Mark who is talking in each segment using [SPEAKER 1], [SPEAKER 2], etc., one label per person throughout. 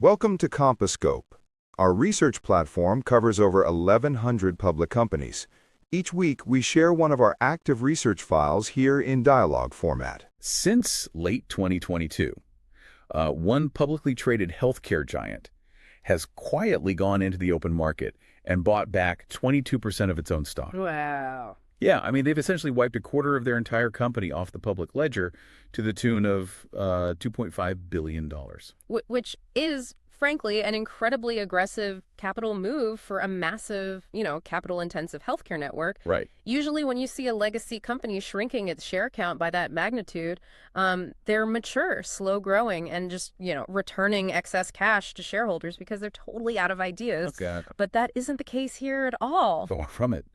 [SPEAKER 1] Welcome to Compasscope. Our research platform covers over 1,100 public companies. Each week, we share one of our active research files here in dialogue format.
[SPEAKER 2] Since late 2022, one publicly traded healthcare giant has quietly gone into the open market and bought back 22% of its own stock.
[SPEAKER 3] Wow.
[SPEAKER 2] Yeah, I mean, they've essentially wiped a quarter of their entire company off the public ledger to the tune of $2.5 billion.
[SPEAKER 3] Which is, frankly, an incredibly aggressive capital move for a massive, capital-intensive healthcare network.
[SPEAKER 2] Right.
[SPEAKER 3] Usually when you see a legacy company shrinking its share count by that magnitude, they're mature, slow-growing, and just, returning excess cash to shareholders because they're totally out of ideas.
[SPEAKER 2] Oh, God.
[SPEAKER 3] But that isn't the case here at all.
[SPEAKER 2] Far from it.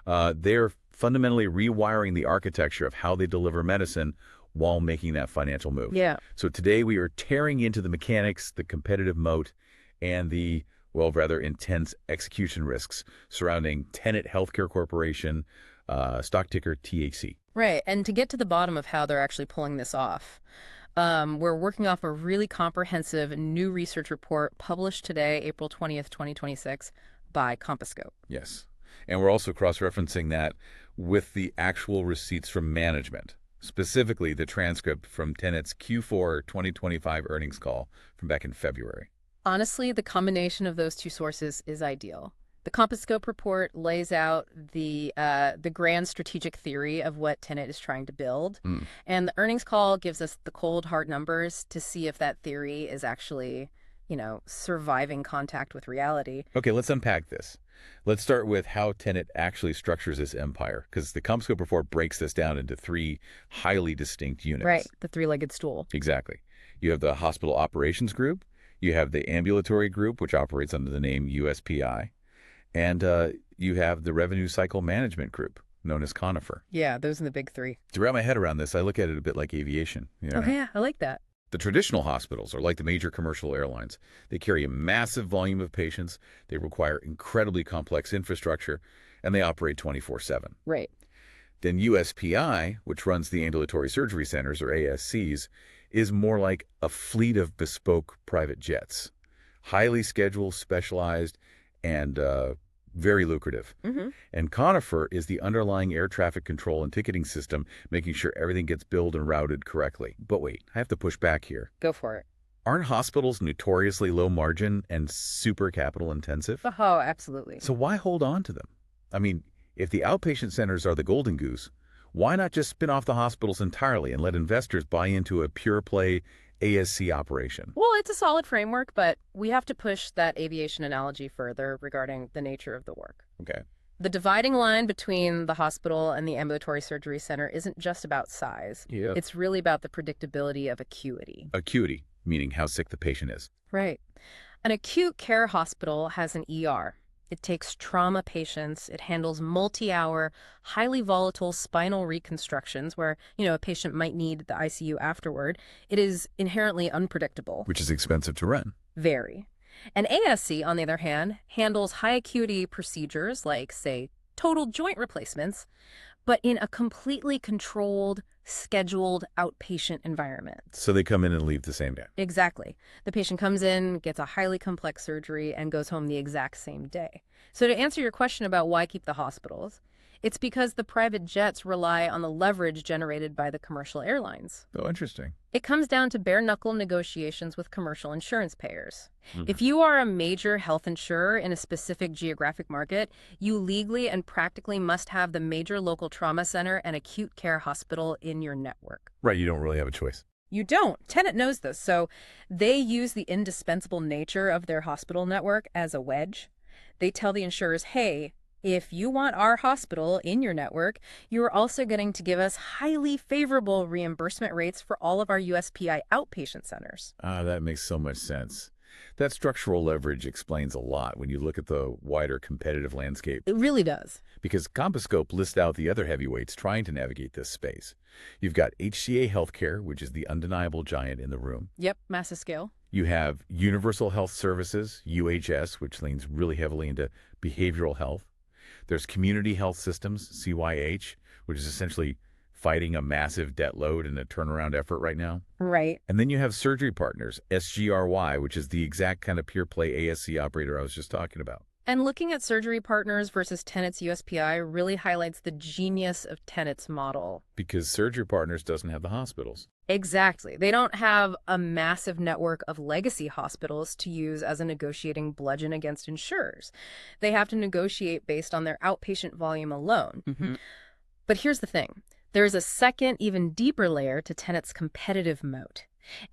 [SPEAKER 2] They're fundamentally rewiring the architecture of how they deliver medicine while making that financial move.
[SPEAKER 3] Yeah.
[SPEAKER 2] So today we are tearing into the mechanics, the competitive moat, and the, rather intense execution risks surrounding Tenet Healthcare Corporation, stock ticker THC.
[SPEAKER 3] Right. And to get to the bottom of how they're actually pulling this off, we're working off a really comprehensive new research report published today, April 20th, 2026, by Compasscope.
[SPEAKER 2] Yes. And we're also cross-referencing that with the actual receipts from management, specifically the transcript from Tenet's Q4 2025 earnings call from back in February.
[SPEAKER 3] Honestly, the combination of those two sources is ideal. The Compasscope report lays out the grand strategic theory of what Tenet is trying to build, and the earnings call gives us the cold, hard numbers to see if that theory is actually, surviving contact with reality.
[SPEAKER 2] Okay, let's unpack this. Let's start with how Tenet actually structures this empire, because the Compasscope report breaks this down into three highly distinct units.
[SPEAKER 3] Right, the three-legged stool.
[SPEAKER 2] Exactly. You have the hospital operations group, you have the ambulatory group, which operates under the name USPI, and you have the revenue cycle management group, known as Conifer.
[SPEAKER 3] Yeah, those are the big three.
[SPEAKER 2] To wrap my head around this, I look at it a bit like aviation.
[SPEAKER 3] Oh, yeah, I like that.
[SPEAKER 2] The traditional hospitals are like the major commercial airlines. They carry a massive volume of patients, they require incredibly complex infrastructure, and they operate 24/7.
[SPEAKER 3] Right.
[SPEAKER 2] Then USPI, which runs the ambulatory surgery centers, or ASCs, is more like a fleet of bespoke private jets. Highly scheduled, specialized, and very lucrative. And Conifer is the underlying air traffic control and ticketing system, making sure everything gets billed and routed correctly. But wait, I have to push back here.
[SPEAKER 3] Go for it.
[SPEAKER 2] Aren't hospitals notoriously low margin and super capital intensive?
[SPEAKER 3] Oh, absolutely.
[SPEAKER 2] So why hold on to them? I mean, if the outpatient centers are the golden goose, why not just spin off the hospitals entirely and let investors buy into a pure play ASC operation?
[SPEAKER 3] Well, it's a solid framework, but we have to push that aviation analogy further regarding the nature of the work.
[SPEAKER 2] Okay.
[SPEAKER 3] The dividing line between the hospital and the ambulatory surgery center isn't just about size.
[SPEAKER 2] Yeah.
[SPEAKER 3] It's really about the predictability of acuity.
[SPEAKER 2] Acuity, meaning how sick the patient is.
[SPEAKER 3] Right. An acute care hospital has an ER. It takes trauma patients. It handles multi-hour, highly volatile spinal reconstructions where, a patient might need the ICU afterward. It is inherently unpredictable.
[SPEAKER 2] Which is expensive to run.
[SPEAKER 3] Very. An ASC, on the other hand, handles high-acuity procedures like, say, total joint replacements, but in a completely controlled, scheduled outpatient environment.
[SPEAKER 2] So they come in and leave the same day.
[SPEAKER 3] Exactly. The patient comes in, gets a highly complex surgery, and goes home the exact same day. So to answer your question about why keep the hospitals, it's because the private jets rely on the leverage generated by the commercial airlines.
[SPEAKER 2] Oh, interesting.
[SPEAKER 3] It comes down to bare-knuckle negotiations with commercial insurance payers. If you are a major health insurer in a specific geographic market, you legally and practically must have the major local trauma center and acute care hospital in your network.
[SPEAKER 2] Right, you don't really have a choice.
[SPEAKER 3] You don't. Tenet knows this, so they use the indispensable nature of their hospital network as a wedge. They tell the insurers, hey, if you want our hospital in your network, you are also going to give us highly favorable reimbursement rates for all of our USPI outpatient centers.
[SPEAKER 2] That makes so much sense. That structural leverage explains a lot when you look at the wider competitive landscape.
[SPEAKER 3] It really does.
[SPEAKER 2] Because Compasscope lists out the other heavyweights trying to navigate this space. You've got HCA Healthcare, which is the undeniable giant in the room.
[SPEAKER 3] Yep, massive scale.
[SPEAKER 2] You have Universal Health Services, UHS, which leans really heavily into behavioral health. There's Community Health Systems, CYH, which is essentially fighting a massive debt load and a turnaround effort right now.
[SPEAKER 3] Right.
[SPEAKER 2] And then you have Surgery Partners, SGRY, which is the exact kind of pure play ASC operator I was just talking about.
[SPEAKER 3] And looking at Surgery Partners versus Tenet's USPI really highlights the genius of Tenet's model.
[SPEAKER 2] Because Surgery Partners doesn't have the hospitals.
[SPEAKER 3] Exactly. They don't have a massive network of legacy hospitals to use as a negotiating bludgeon against insurers. They have to negotiate based on their outpatient volume alone. But here's the thing. There's a second, even deeper layer to Tenet's competitive moat.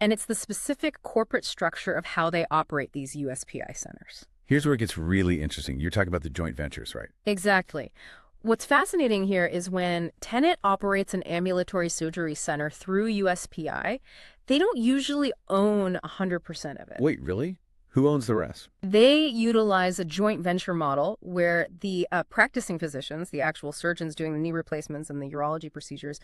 [SPEAKER 3] And it's the specific corporate structure of how they operate these USPI centers.
[SPEAKER 2] Here's where it gets really interesting. You're talking about the joint ventures, right?
[SPEAKER 3] Exactly. What's fascinating here is when Tenet operates an ambulatory surgery center through USPI, they don't usually own 100% of it.
[SPEAKER 2] Wait, really? Who owns the rest?
[SPEAKER 3] They utilize a joint venture model where the practicing physicians, the actual surgeons doing the knee replacements and the urology procedures,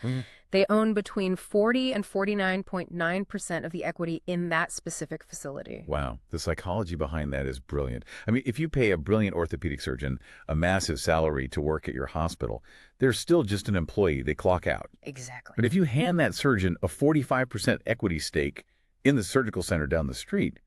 [SPEAKER 3] they own between 40 and 49.9% of the equity in that specific facility.
[SPEAKER 2] Wow. The psychology behind that is brilliant. I mean, if you pay a brilliant orthopedic surgeon a massive salary to work at your hospital, they're still just an employee. They clock out.
[SPEAKER 3] Exactly.
[SPEAKER 2] But if you hand that surgeon a 45% equity stake in the surgical center down the street,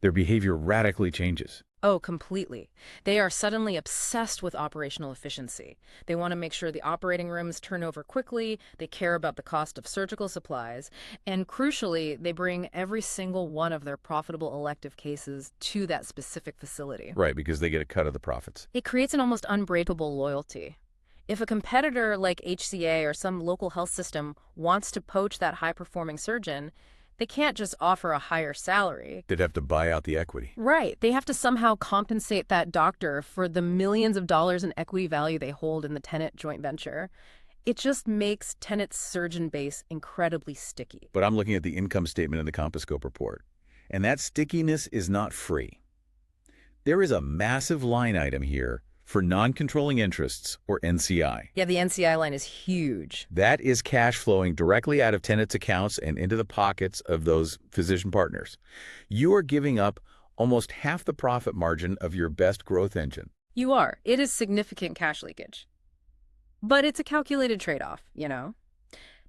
[SPEAKER 2] their behavior radically changes.
[SPEAKER 3] Oh, completely. They are suddenly obsessed with operational efficiency. They want to make sure the operating rooms turn over quickly, they care about the cost of surgical supplies, and crucially, they bring every single one of their profitable elective cases to that specific facility.
[SPEAKER 2] Right, because they get a cut of the profits.
[SPEAKER 3] It creates an almost unbreakable loyalty. If a competitor like HCA or some local health system wants to poach that high-performing surgeon, they can't just offer a higher salary.
[SPEAKER 2] They'd have to buy out the equity.
[SPEAKER 3] Right. They have to somehow compensate that doctor for the millions of dollars in equity value they hold in the Tenet joint venture. It just makes Tenet's surgeon base incredibly sticky.
[SPEAKER 2] But I'm looking at the income statement in the Compascope report, and that stickiness is not free. There is a massive line item here for non-controlling interests, or NCI.
[SPEAKER 3] Yeah, the NCI line is huge.
[SPEAKER 2] That is cash flowing directly out of Tenet's accounts and into the pockets of those physician partners. You are giving up almost half the profit margin of your best growth engine.
[SPEAKER 3] You are. It is significant cash leakage. But it's a calculated trade-off, you know?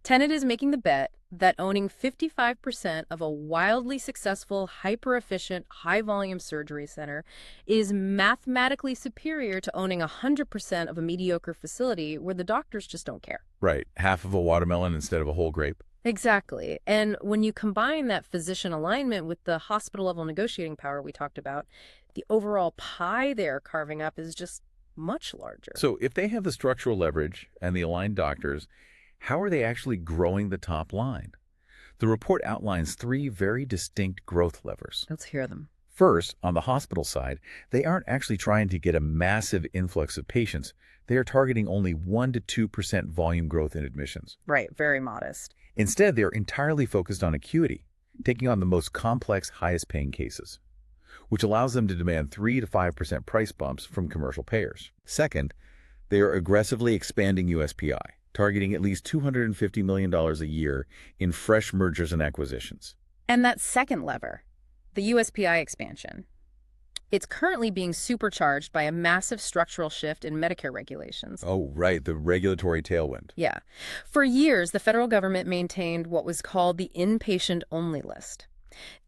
[SPEAKER 3] Tenet is making the bet that owning 55% of a wildly successful, hyper-efficient, high-volume surgery center is mathematically superior to owning 100% of a mediocre facility where the doctors just don't care.
[SPEAKER 2] Right, half of a watermelon instead of a whole grape.
[SPEAKER 3] Exactly. And when you combine that physician alignment with the hospital-level negotiating power we talked about, the overall pie they're carving up is just much larger.
[SPEAKER 2] So if they have the structural leverage and the aligned doctors, how are they actually growing the top line? The report outlines three very distinct growth levers.
[SPEAKER 3] Let's hear them.
[SPEAKER 2] First, on the hospital side, they aren't actually trying to get a massive influx of patients. They are targeting only 1 to 2% volume growth in admissions.
[SPEAKER 3] Right, very modest.
[SPEAKER 2] Instead, they're entirely focused on acuity, taking on the most complex, highest-paying cases, which allows them to demand 3 to 5% price bumps from commercial payers. Second, they are aggressively expanding USPI, targeting at least $250 million a year in fresh mergers and acquisitions.
[SPEAKER 3] And that second lever, the USPI expansion, it's currently being supercharged by a massive structural shift in Medicare regulations.
[SPEAKER 2] Oh, right, the regulatory tailwind.
[SPEAKER 3] Yeah. For years, the federal government maintained what was called the inpatient-only list.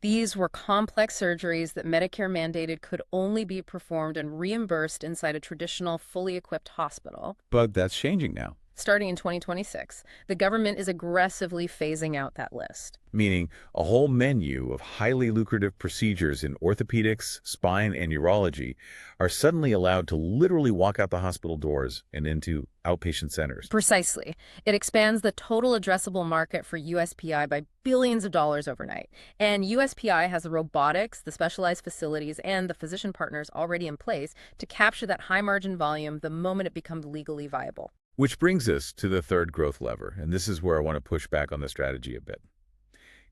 [SPEAKER 3] These were complex surgeries that Medicare mandated could only be performed and reimbursed inside a traditional, fully equipped hospital.
[SPEAKER 2] But that's changing now.
[SPEAKER 3] Starting in 2026, the government is aggressively phasing out that list.
[SPEAKER 2] Meaning a whole menu of highly lucrative procedures in orthopedics, spine, and urology are suddenly allowed to literally walk out the hospital doors and into outpatient centers.
[SPEAKER 3] Precisely. It expands the total addressable market for USPI by billions of dollars overnight. And USPI has the robotics, the specialized facilities, and the physician partners already in place to capture that high-margin volume the moment it becomes legally viable.
[SPEAKER 2] Which brings us to the third growth lever, and this is where I want to push back on the strategy a bit.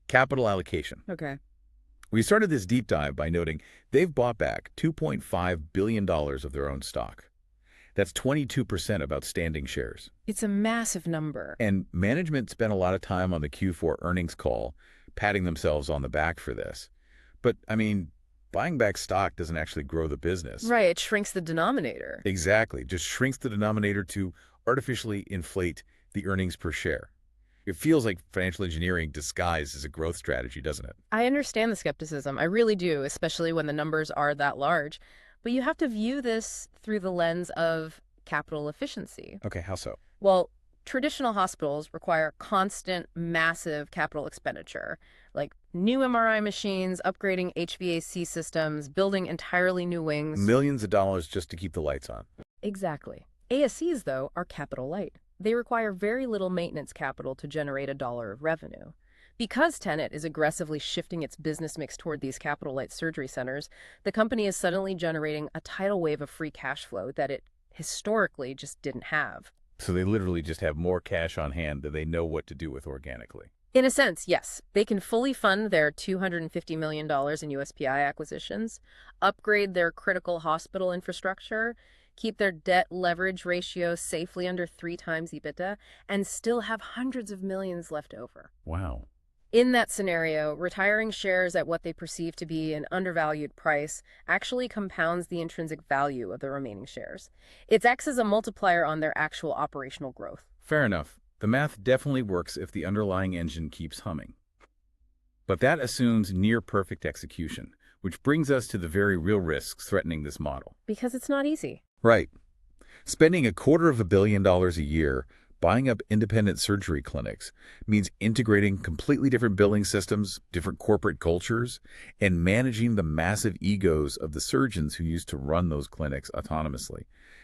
[SPEAKER 2] Capital allocation.
[SPEAKER 3] Okay.
[SPEAKER 2] We started this deep dive by noting they've bought back $2.5 billion of their own stock. That's 22% of outstanding shares.
[SPEAKER 3] It's a massive number.
[SPEAKER 2] And management spent a lot of time on the Q4 earnings call, patting themselves on the back for this. But, I mean, buying back stock doesn't actually grow the business.
[SPEAKER 3] Right, it shrinks the denominator.
[SPEAKER 2] Exactly. Just shrinks the denominator to artificially inflate the earnings per share. It feels like financial engineering disguised as a growth strategy, doesn't it?
[SPEAKER 3] I understand the skepticism. I really do, especially when the numbers are that large. But you have to view this through the lens of capital efficiency.
[SPEAKER 2] Okay, how so?
[SPEAKER 3] Well, traditional hospitals require constant, massive capital expenditure, like new MRI machines, upgrading HVAC systems, building entirely new wings.
[SPEAKER 2] Millions of dollars just to keep the lights on.
[SPEAKER 3] Exactly. ASCs, though, are capital light. They require very little maintenance capital to generate $1 of revenue. Because Tenet is aggressively shifting its business mix toward these capital-light surgery centers, the company is suddenly generating a tidal wave of free cash flow that it historically just didn't have.
[SPEAKER 2] So they literally just have more cash on hand than they know what to do with organically.
[SPEAKER 3] In a sense, yes. They can fully fund their $250 million in USPI acquisitions, upgrade their critical hospital infrastructure, keep their debt leverage ratio safely under 3 times EBITDA, and still have hundreds of millions left over.
[SPEAKER 2] Wow.
[SPEAKER 3] In that scenario, retiring shares at what they perceive to be an undervalued price actually compounds the intrinsic value of the remaining shares. It acts as a multiplier on their actual operational growth.
[SPEAKER 2] Fair enough. The math definitely works if the underlying engine keeps humming. But that assumes near-perfect execution, which brings us to the very real risks threatening this model.
[SPEAKER 3] Because it's not easy.
[SPEAKER 2] Right. Spending $250 million a year buying up independent surgery clinics means integrating completely different billing systems, different corporate cultures, and managing the massive egos of the surgeons who used to run those clinics autonomously.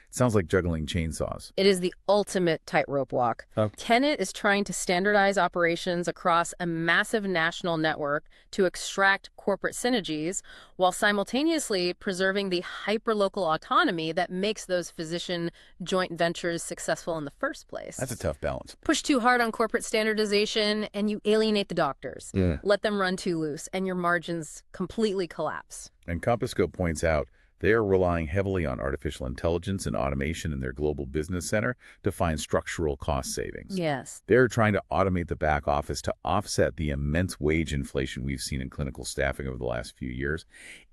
[SPEAKER 2] It sounds like juggling chainsaws.
[SPEAKER 3] It is the ultimate tightrope walk.
[SPEAKER 2] Oh.
[SPEAKER 3] Tenet is trying to standardize operations across a massive national network to extract corporate synergies while simultaneously preserving the hyperlocal autonomy that makes those physician joint ventures successful in the first place.
[SPEAKER 2] That's a tough balance.
[SPEAKER 3] Push too hard on corporate standardization and you alienate the doctors.
[SPEAKER 2] Yeah.
[SPEAKER 3] Let them run too loose and your margins completely collapse.
[SPEAKER 2] And Compassco points out they are relying heavily on artificial intelligence and automation in their global business center to find structural cost savings.
[SPEAKER 3] Yes.
[SPEAKER 2] They're trying to automate the back office to offset the immense wage inflation we've seen in clinical staffing over the last few years.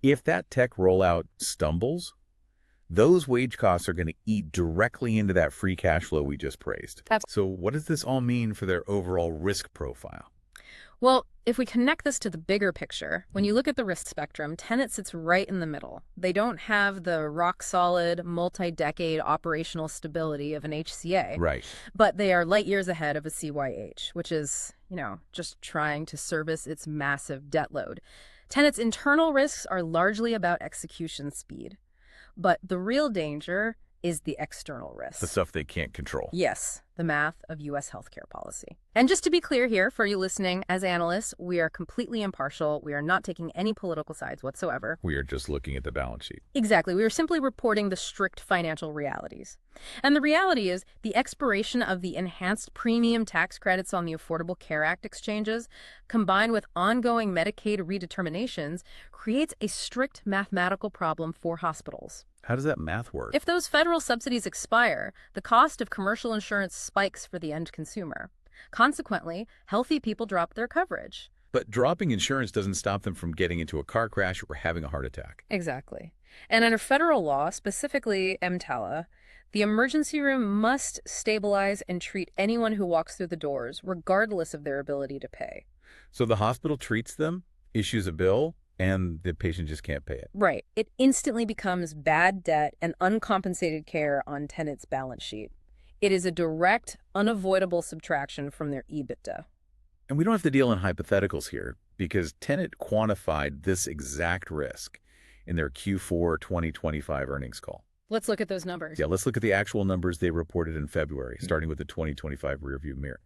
[SPEAKER 2] If that tech rollout stumbles, those wage costs are going to eat directly into that free cash flow we just praised. So what does this all mean for their overall risk profile?
[SPEAKER 3] Well, if we connect this to the bigger picture, when you look at the risk spectrum, Tenet sits right in the middle. They don't have the rock-solid, multi-decade operational stability of an HCA.
[SPEAKER 2] Right.
[SPEAKER 3] But they are light years ahead of a CYH, which is, just trying to service its massive debt load. Tenet's internal risks are largely about execution speed. But the real danger is the external risk.
[SPEAKER 2] The stuff they can't control.
[SPEAKER 3] Yes, the math of U.S. healthcare policy. And just to be clear here, for you listening, as analysts, we are completely impartial. We are not taking any political sides whatsoever.
[SPEAKER 2] We are just looking at the balance sheet.
[SPEAKER 3] Exactly. We are simply reporting the strict financial realities. And the reality is the expiration of the enhanced premium tax credits on the Affordable Care Act exchanges, combined with ongoing Medicaid redeterminations, creates a strict mathematical problem for hospitals.
[SPEAKER 2] How does that math work?
[SPEAKER 3] If those federal subsidies expire, the cost of commercial insurance spikes for the end consumer. Consequently, healthy people drop their coverage.
[SPEAKER 2] But dropping insurance doesn't stop them from getting into a car crash or having a heart attack.
[SPEAKER 3] Exactly. And under federal law, specifically EMTALA, the emergency room must stabilize and treat anyone who walks through the doors, regardless of their ability to pay.
[SPEAKER 2] So the hospital treats them, issues a bill, and the patient just can't pay it.
[SPEAKER 3] Right. It instantly becomes bad debt and uncompensated care on Tenet's balance sheet. It is a direct, unavoidable subtraction from their EBITDA.
[SPEAKER 2] And we don't have to deal in hypotheticals here because Tenet quantified this exact risk in their Q4 2025 earnings call.
[SPEAKER 3] Let's look at those numbers.
[SPEAKER 2] Yeah, let's look at the actual numbers they reported in February, starting with the 2025 rearview mirror.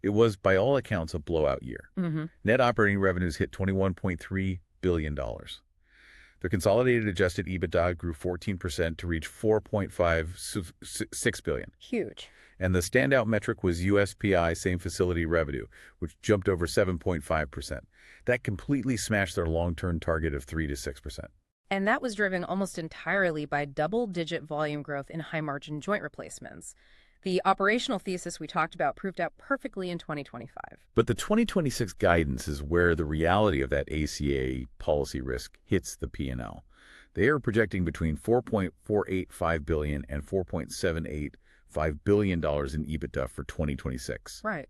[SPEAKER 2] It was, by all accounts, a blowout year. Net operating revenues hit $21.3 billion. Their consolidated adjusted EBITDA grew 14% to reach $4.56 billion.
[SPEAKER 3] Huge.
[SPEAKER 2] And the standout metric was USPI same facility revenue, which jumped over 7.5%. That completely smashed their long-term target of 3 to 6%.
[SPEAKER 3] And that was driven almost entirely by double-digit volume growth in high-margin joint replacements. The operational thesis we talked about proved out perfectly in 2025.
[SPEAKER 2] But the 2026 guidance is where the reality of that ACA policy risk hits the P&L. They are projecting between $4.485 billion and $4.78 $5 billion in EBITDA for 2026.
[SPEAKER 3] Right.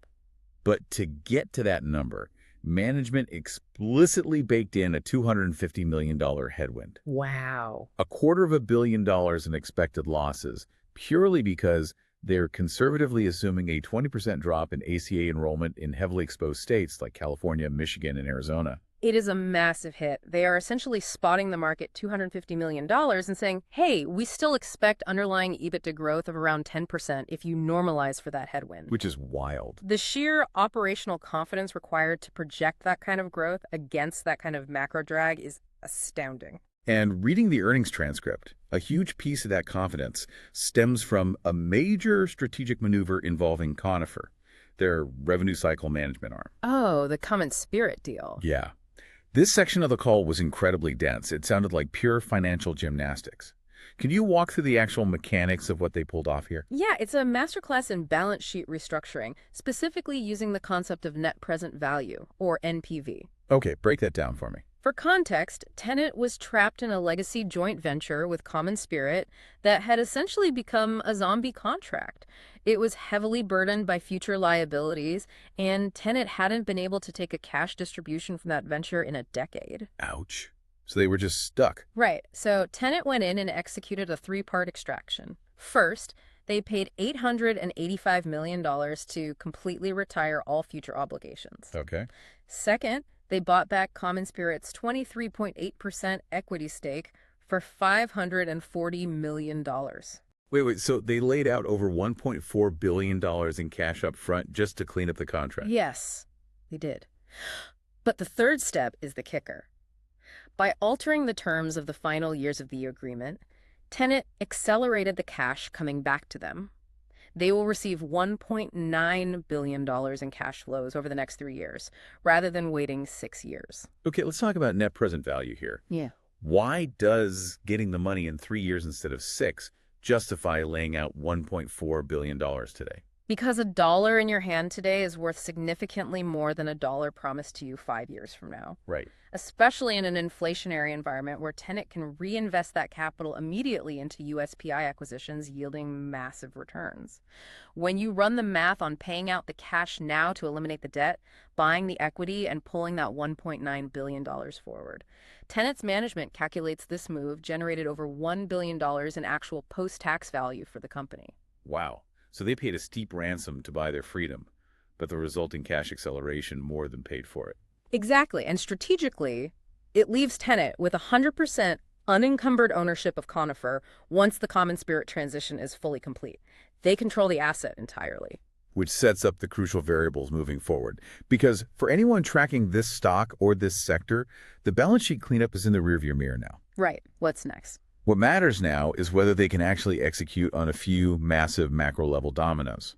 [SPEAKER 2] But to get to that number, management explicitly baked in a $250 million headwind.
[SPEAKER 3] Wow.
[SPEAKER 2] $250 million in expected losses, purely because they're conservatively assuming a 20% drop in ACA enrollment in heavily exposed states like California, Michigan, and Arizona.
[SPEAKER 3] It is a massive hit. They are essentially spotting the market $250 million and saying, hey, we still expect underlying EBITDA growth of around 10% if you normalize for that headwind.
[SPEAKER 2] Which is wild.
[SPEAKER 3] The sheer operational confidence required to project that kind of growth against that kind of macro drag is astounding.
[SPEAKER 2] And reading the earnings transcript, a huge piece of that confidence stems from a major strategic maneuver involving Conifer, their revenue cycle management arm.
[SPEAKER 3] Oh, the common spirit deal.
[SPEAKER 2] Yeah. This section of the call was incredibly dense. It sounded like pure financial gymnastics. Can you walk through the actual mechanics of what they pulled off here?
[SPEAKER 3] Yeah, it's a masterclass in balance sheet restructuring, specifically using the concept of net present value, or NPV.
[SPEAKER 2] Okay, break that down for me.
[SPEAKER 3] For context, Tenet was trapped in a legacy joint venture with Common Spirit that had essentially become a zombie contract. It was heavily burdened by future liabilities, and Tenet hadn't been able to take a cash distribution from that venture in a decade.
[SPEAKER 2] Ouch. So they were just stuck.
[SPEAKER 3] Right. So Tenet went in and executed a three-part extraction. First, they paid $885 million to completely retire all future obligations.
[SPEAKER 2] Okay.
[SPEAKER 3] Second, they bought back Common Spirit's 23.8% equity stake for $540 million.
[SPEAKER 2] Wait, so they laid out over $1.4 billion in cash up front just to clean up the contract?
[SPEAKER 3] Yes, they did. But the third step is the kicker. By altering the terms of the final years of the agreement, Tenet accelerated the cash coming back to them. They will receive $1.9 billion in cash flows over the next 3 years, rather than waiting 6 years.
[SPEAKER 2] Okay, let's talk about net present value here.
[SPEAKER 3] Yeah.
[SPEAKER 2] Why does getting the money in 3 years instead of 6 justify laying out $1.4 billion today?
[SPEAKER 3] Because a dollar in your hand today is worth significantly more than a dollar promised to you 5 years from now.
[SPEAKER 2] Right.
[SPEAKER 3] Especially in an inflationary environment where Tenet can reinvest that capital immediately into USPI acquisitions, yielding massive returns. When you run the math on paying out the cash now to eliminate the debt, buying the equity, and pulling that $1.9 billion forward, Tenet's management calculates this move generated over $1 billion in actual post-tax value for the company.
[SPEAKER 2] Wow. So they paid a steep ransom to buy their freedom, but the resulting cash acceleration more than paid for it.
[SPEAKER 3] Exactly. And strategically, it leaves Tenet with 100% unencumbered ownership of Conifer once the Common Spirit transition is fully complete. They control the asset entirely.
[SPEAKER 2] Which sets up the crucial variables moving forward. Because for anyone tracking this stock or this sector, the balance sheet cleanup is in the rearview mirror now.
[SPEAKER 3] Right. What's next?
[SPEAKER 2] What matters now is whether they can actually execute on a few massive macro-level dominoes.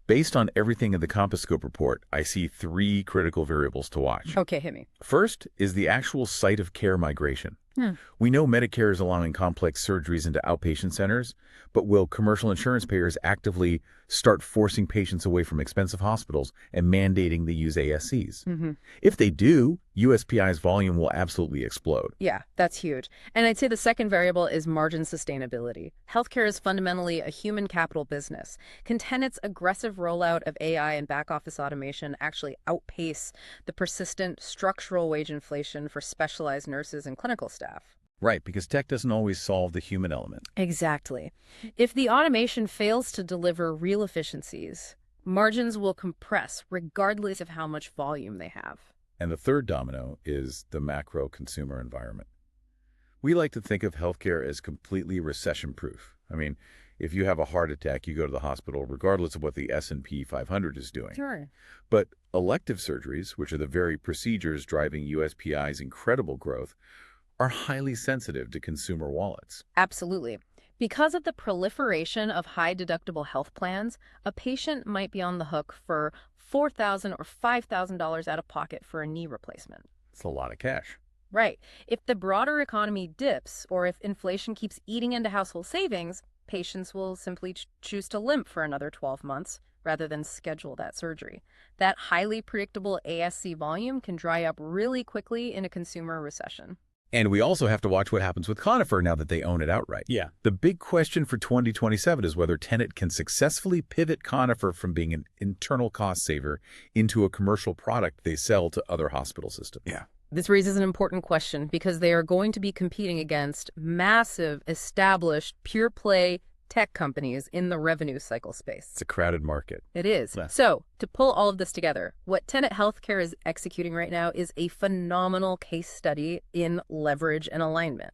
[SPEAKER 2] Based on everything in the Compass Scope report, I see 3 critical variables to watch.
[SPEAKER 3] Okay, hit me.
[SPEAKER 2] First is the actual site of care migration. We know Medicare is allowing complex surgeries into outpatient centers, but will commercial insurance payers actively start forcing patients away from expensive hospitals and mandating they use ASCs? If they do, USPI's volume will absolutely explode.
[SPEAKER 3] Yeah, that's huge. And I'd say the second variable is margin sustainability. Healthcare is fundamentally a human capital business. Can Tenet's aggressive rollout of AI and back-office automation actually outpace the persistent structural wage inflation for specialized nurses and clinical staff?
[SPEAKER 2] Right, because tech doesn't always solve the human element.
[SPEAKER 3] Exactly. If the automation fails to deliver real efficiencies, margins will compress regardless of how much volume they have.
[SPEAKER 2] And the third domino is the macro consumer environment. We like to think of healthcare as completely recession-proof. I mean, if you have a heart attack, you go to the hospital regardless of what the S&P 500 is doing.
[SPEAKER 3] Sure.
[SPEAKER 2] But elective surgeries, which are the very procedures driving USPI's incredible growth, are highly sensitive to consumer wallets.
[SPEAKER 3] Absolutely. Because of the proliferation of high-deductible health plans, a patient might be on the hook for $4,000 or $5,000 out of pocket for a knee replacement.
[SPEAKER 2] It's a lot of cash.
[SPEAKER 3] Right. If the broader economy dips or if inflation keeps eating into household savings, patients will simply choose to limp for another 12 months rather than schedule that surgery. That highly predictable ASC volume can dry up really quickly in a consumer recession.
[SPEAKER 2] And we also have to watch what happens with Conifer now that they own it outright.
[SPEAKER 4] Yeah.
[SPEAKER 2] The big question for 2027 is whether Tenet can successfully pivot Conifer from being an internal cost saver into a commercial product they sell to other hospital systems.
[SPEAKER 1] Yeah.
[SPEAKER 3] This raises an important question because they are going to be competing against massive, established, pure-play tech companies in the revenue cycle space.
[SPEAKER 2] It's a crowded market.
[SPEAKER 3] It is.
[SPEAKER 4] Yeah.
[SPEAKER 3] So, to pull all of this together, what Tenet Healthcare is executing right now is a phenomenal case study in leverage and alignment.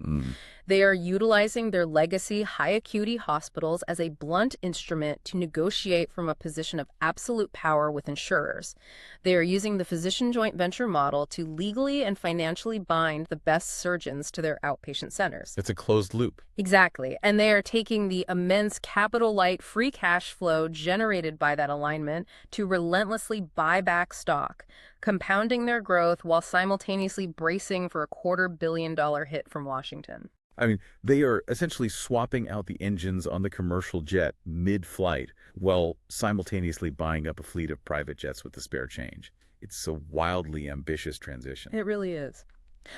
[SPEAKER 3] They are utilizing their legacy high-acuity hospitals as a blunt instrument to negotiate from a position of absolute power with insurers. They are using the physician joint venture model to legally and financially bind the best surgeons to their outpatient centers.
[SPEAKER 2] It's a closed loop.
[SPEAKER 3] Exactly. And they are taking the immense capital-light free cash flow generated by that alignment to relentlessly buy back stock, compounding their growth while simultaneously bracing for a $250 million hit from Washington.
[SPEAKER 2] I mean, they are essentially swapping out the engines on the commercial jet mid-flight while simultaneously buying up a fleet of private jets with the spare change. It's a wildly ambitious transition.
[SPEAKER 3] It really is.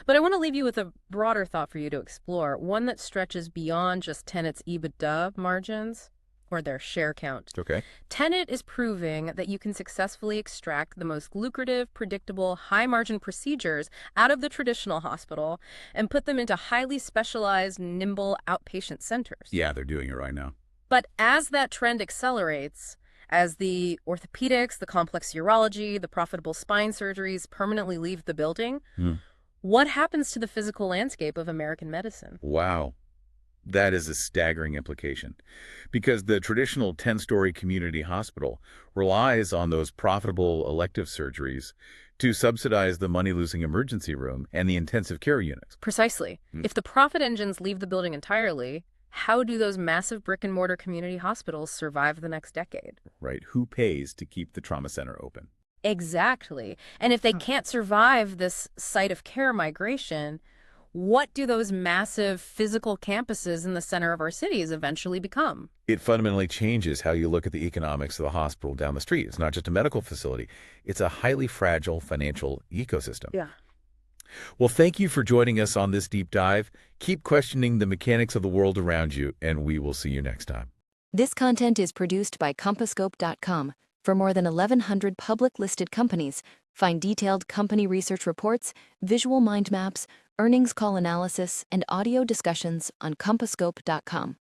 [SPEAKER 3] But I want to leave you with a broader thought for you to explore, one that stretches beyond just Tenet's EBITDA margins or their share count.
[SPEAKER 2] Okay.
[SPEAKER 3] Tenet is proving that you can successfully extract the most lucrative, predictable, high-margin procedures out of the traditional hospital and put them into highly specialized, nimble outpatient centers.
[SPEAKER 2] Yeah, they're doing it right now.
[SPEAKER 3] But as that trend accelerates, as the orthopedics, the complex urology, the profitable spine surgeries permanently leave the building, what happens to the physical landscape of American medicine?
[SPEAKER 2] Wow. That is a staggering implication because the traditional 10-story community hospital relies on those profitable elective surgeries to subsidize the money-losing emergency room and the intensive care units.
[SPEAKER 3] Precisely. If the profit engines leave the building entirely, how do those massive brick-and-mortar community hospitals survive the next decade?
[SPEAKER 2] Right. Who pays to keep the trauma center open?
[SPEAKER 3] Exactly. And if they can't survive this site of care migration, what do those massive physical campuses in the center of our cities eventually become?
[SPEAKER 2] It fundamentally changes how you look at the economics of the hospital down the street. It's not just a medical facility. It's a highly fragile financial ecosystem.
[SPEAKER 3] Yeah.
[SPEAKER 2] Well, thank you for joining us on this deep dive. Keep questioning the mechanics of the world around you, and we will see you next time.
[SPEAKER 5] This content is produced by Compasscope.com. For more than 1,100 public-listed companies, find detailed company research reports, visual mind maps, earnings call analysis, and audio discussions on Compasscope.com.